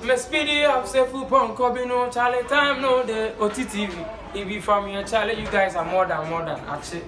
Me speedy up, say full punk, Kobe no Charlie time no the OTTV. It be from your Charlie, you guys are more than actually.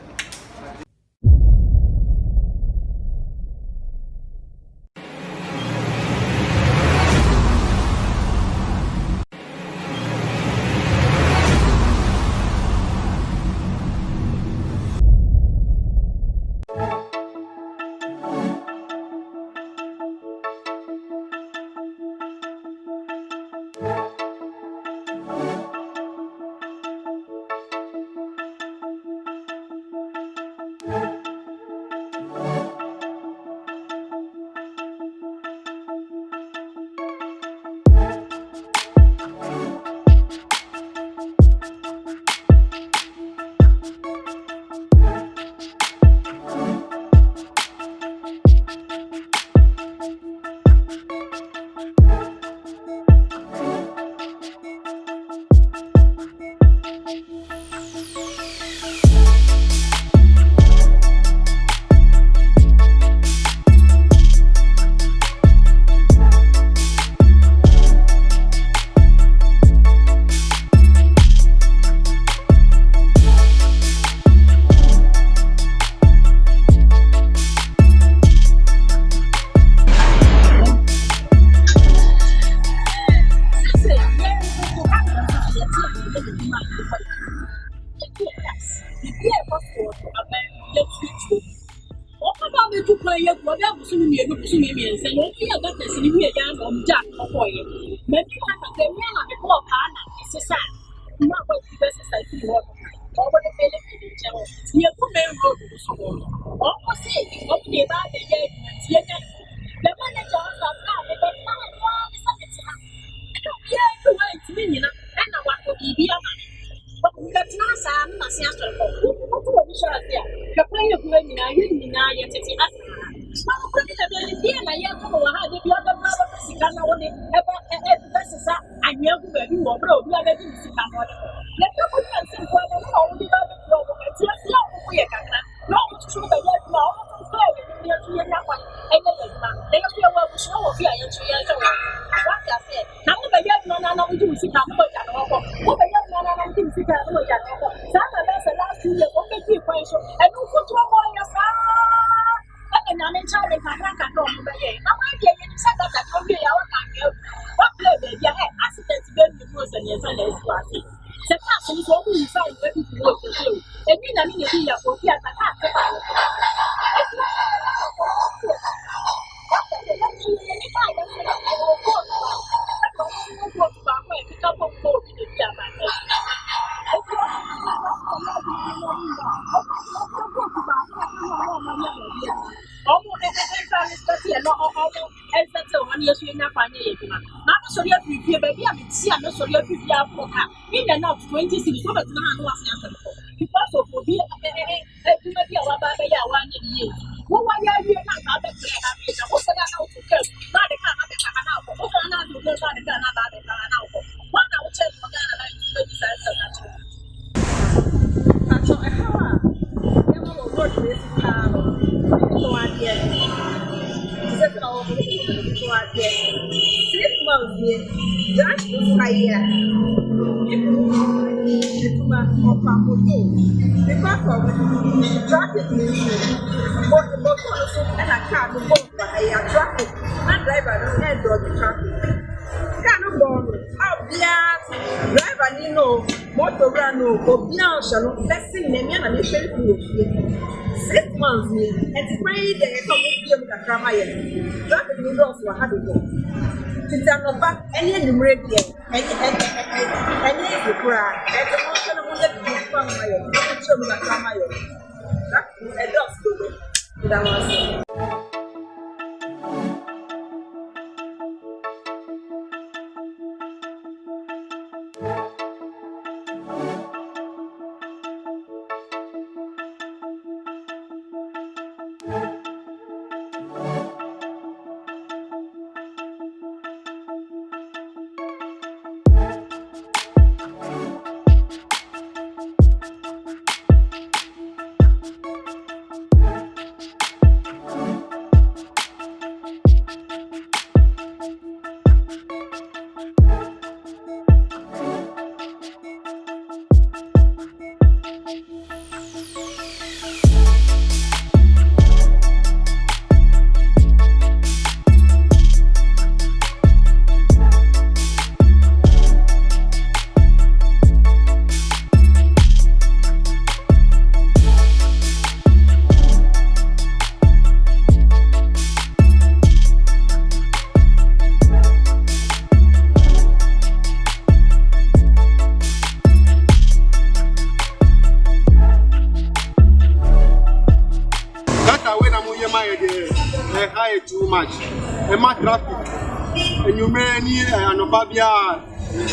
no babia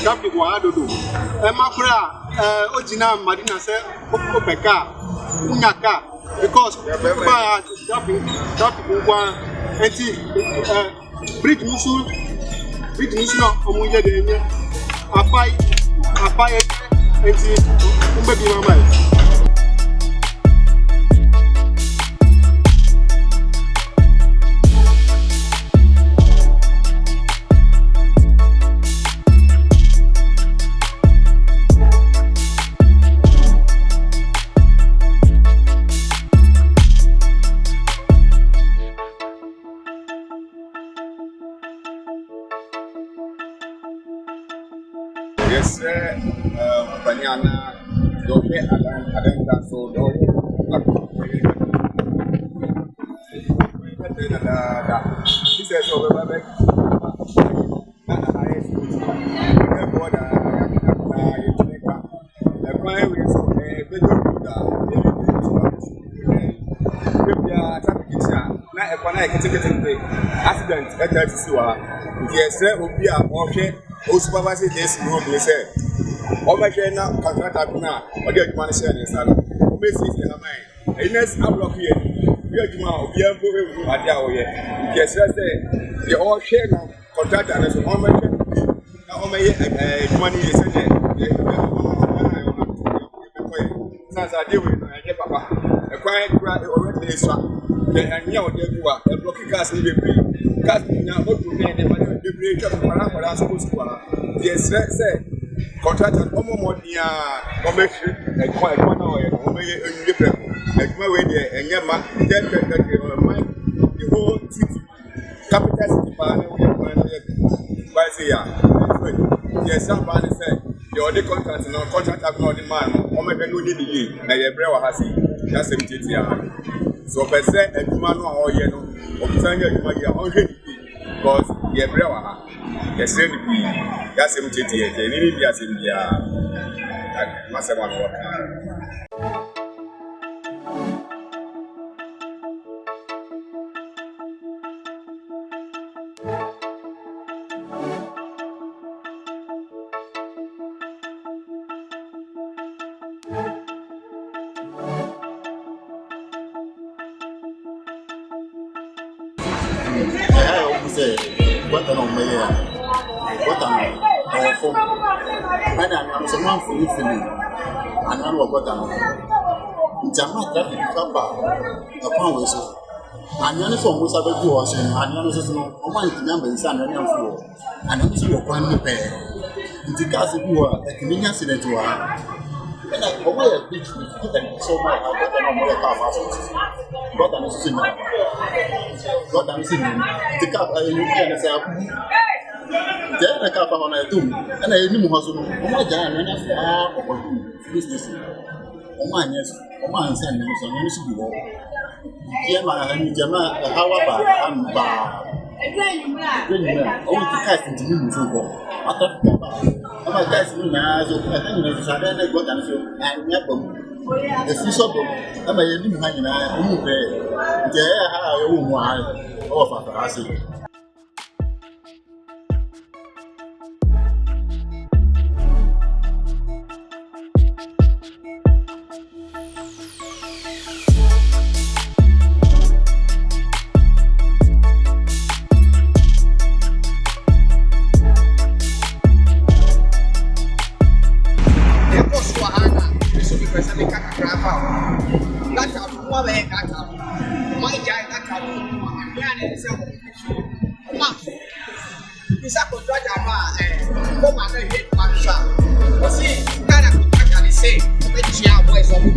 traffic wa adodo makura ojina madina say opeka unyaka because traffic ngwa enti bridge musu no omuye de enye apai enti umbebi mama. Yes, Banyana, Doke, Adenta, so Doke, he says, over my back, o supervisor this road they say o ma hwe na contractor na o de adwuma ne share ne sa no o be see na mai ines ablock here bi adwuma obi ambo ewu ade a o ye yes say the all share no contractor na so o ma hwe na o ma ye adwuma ne ye say na za de we no ye papa e kwan kura already dey so the anya o de adwuma e block gas ni be gas na o do ne de the break of para supposed to yes say contractor omo modia o make e kwa na o ye o me enye pre e ma we de enye ma the whole city capital city pa na we kwa na ye by say ya yes some ban say the other contract no contractor no the man o me no dey delay na ye bre wa ha say that's MTT ya so per se aduma no o ye no o bisanya aduma ya o hwe because ye bre wa ha ye say ni bi ya say MTT ye ni bi ya say bi ya mase wa no what an omeya, what an awful. Madam, I'm so man for you feeling, and I'm what an Jama traffic upon whistle. And none of us have a horse, and none of us know one number in San and floor, and I'm sure one pair. The gas of you are a convenience accident to her. And I go away a bit so much. I got no more car. But I'm seeing what I'm seeing. The car I can say, then I car on a tomb, and I knew was my dad and I business. Oh, my, yes, oh, my son, and so you go. Gemma and Gemma, however, I'm bad. Only to cast into me so go. My guys, I think it's a very good answer. And the fish of them, I'm a new man, and I move there. There, I own one of us. Você, cara, que você say, which your voice of the